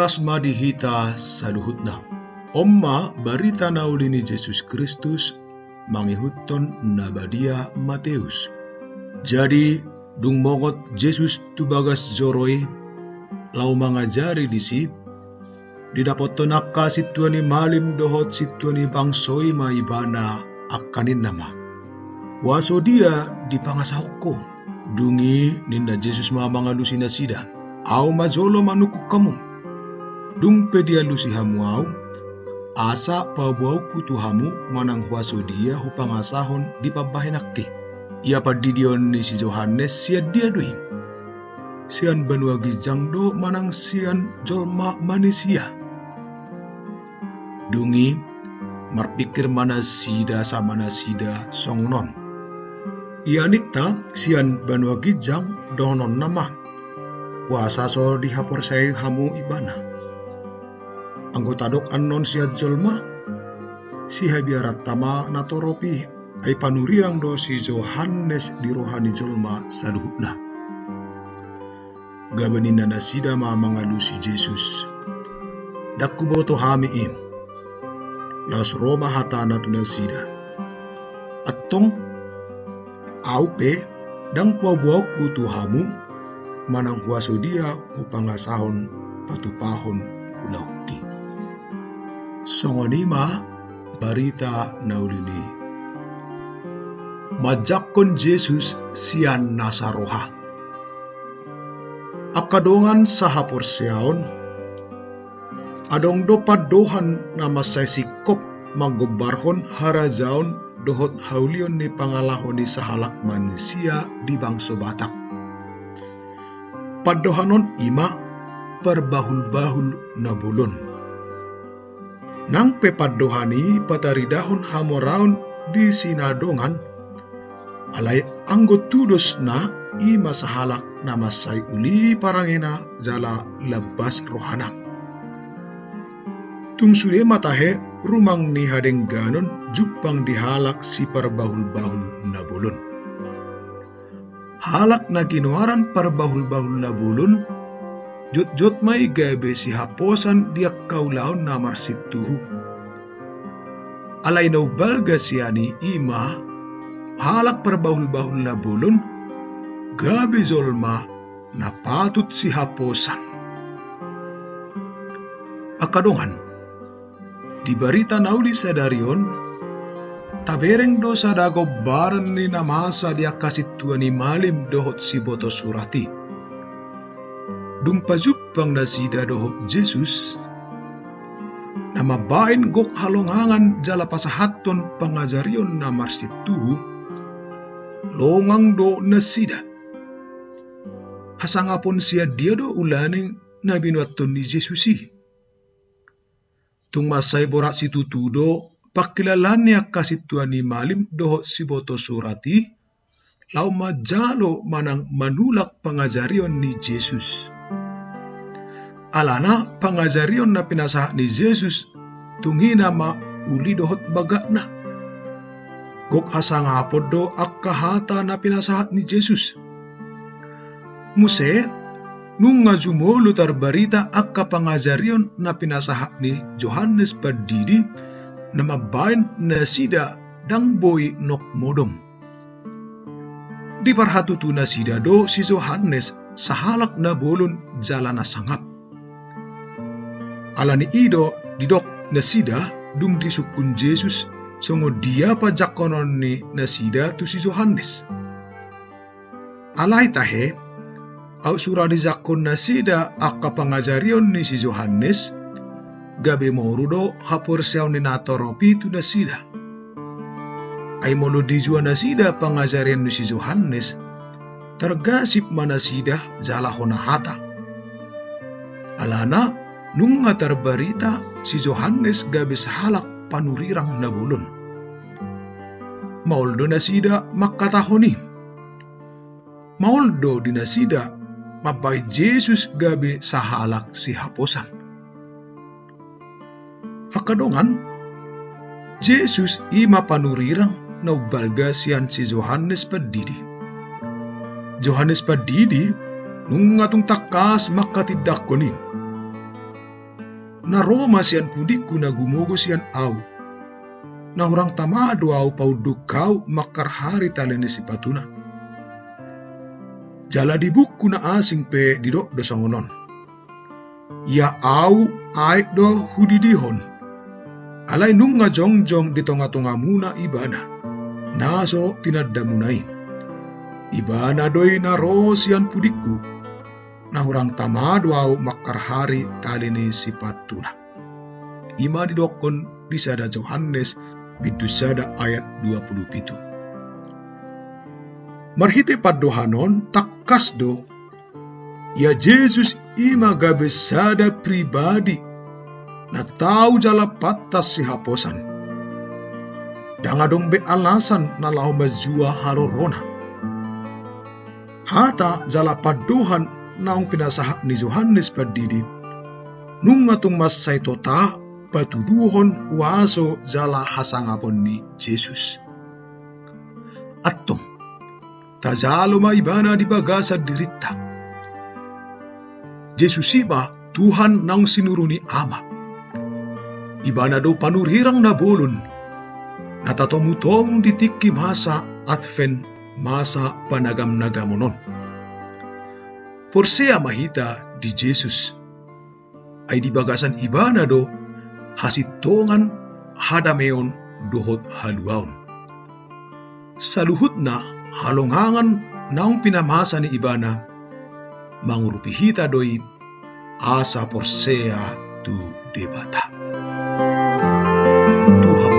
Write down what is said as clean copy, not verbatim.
Oras madihita saluhutna. Omma barita naulini Yesus Kristus mangihuton nabadia Mateus. Jadi dung mongot Yesus tubagas joroi lau mangajari disi didapoton akka situani malim dohot situani bangsoi maibana akanin nama. Waso dia dipangasahoko dungi ninda Yesus mamangalusi nasida au majolo manukuk kamu. Dung pedia lusi hamu au asa pabuau kutuhamu manang waso dia hupangasahon di pabahenake. Ia padidion ni si Johannes sian dia doi. Sian banua gijangdo manang sian jolma manusia. Dungi marpikir mana sida sama nasida songnon. Ia nikta sian banua gijang donon nama. Wasa so dihapor saya hamu ibana. Anggota dok anon siat jolma si habiarat tama natoropi ay panurirang do si Johannes di rohani jolma saluhutna. Gabanin na sida mamangalu si Jesus. Dakkuboto hamiin. Laos Roma hatana tu nasida. Atong aupe dang puabuau kutuhamu manang huaso dia upangasahon patupahon ulauki. Songonima barita naulini. Majakon Jesus sian nasaroha. Akadongan sahapor siaon. Adong dopad dohan nama sikop magobarhon harajaon dohot haulion ni pangalahon ni sahalak manusia di bangso Batak. Padohanon ima perbahul-bahul nabulon. Nang pepadohani pataridahon hamoraon di sinadongan alay anggo tudos na ima sahalak nama say uli parangena jala labas rohana. Tung sude matahe rumang ni hadeng ganon jupang dihalak si perbahul-bahul nabulon. Halak na kinuaran perbahul-bahul nabulon jot-jot may gabe si haposan diak kaulaon namar situhu. Alay na ubalga siyani ima halak perbahul-bahul nabulon gabe zolma na patut si haposan. Akadongan di barita nauli sadarion tabereng dosa dago baran ni namasa dia kasih tuani malim dohot si boto surati. Dung pajupang nasida dohot Jesus nama bain gok halongangan jala pasahaton pangajarion namar situ longang do nasida. Hasangapon siya dia do ulaning nabinuaton ni Jesusi. Tung masay borak si tutudo pakilalannya kasih tuani malim dohot si boto surati lau majalo manang manulak pangajarion ni Jesus. Alana pangajarion na pinasah ni Jesus tungi nama uli dohot bagakna. Gok hasangapod do akkahata na pinasahat ni Jesus. Muse nung nga jumolo tarbarita akka pangajarion na pinasahat ni Johannes Padidi na mabain na sida dang boy nok modom. Di parhatutu na sida do si Johannes sa halak na bolon jala na sangap. Alani ido didok na sida dung disukun Jesus songo dia pajakonon ni na sida tu si Johannes. Alay tahe au suradi zakon na sida akka pangajarion ni si Johannes gabe morudo hapor siyaw ni natoropi tu na sida. Ay molo di jua na sida pangajarian ni si Johannes tergasip mana sida jala honahata. Alana nung nga terbarita si Johannes gabe sahalak panurirang nabulon. Mauldo na sida makatahoni. Mauldo di na sida mabay Jesus gabe sahalak si haposan. Akadongan Jesus ima panurirang na ubalga siyan si Johannes Padidi. Johannes Padidi nung atong takas makatidakkonin. na Roma sian pudikku na gumogo sian au. Na orang tamado au pauduk kau makar hari talene si patuna. Jala di buku na asing pe didok do songonon. Ya au aik do hudidihon. Alai nunga jongjong di tonga-tonga muna ibana. Naso tinadamunai. Ibana doi na ro sian pudikku. Na orang tamado au makar hari talene si patuna. Ima didokon disada Yohanes bidusada ayat 27. Marhite padohanon takas do ya Jesus ima gabe sada pribadi na tau jala patas si haposan. Dangadong be alasan na lau majua harorona. Hata jala padohan naong pinasahak ni Yohanes padidi nungatung masay tota patuduhon waso jala hasangapon ni Jesus. Atong tajalo maibana di bagasa dirita. Jesus iba Tuhan nang sinuruni Ama. Ibana do panurhirang na bolon. Natatomutom ditiki masa Advent masa panagam-nagamonon. Porsea mahita di Jesus ay di bagasan ibana do hasitongan hadameon dohot haluaon. Saluhut na halongangan naong pinamasa ni ibana mangurupihita doi asa porsea tu debata. Tuhan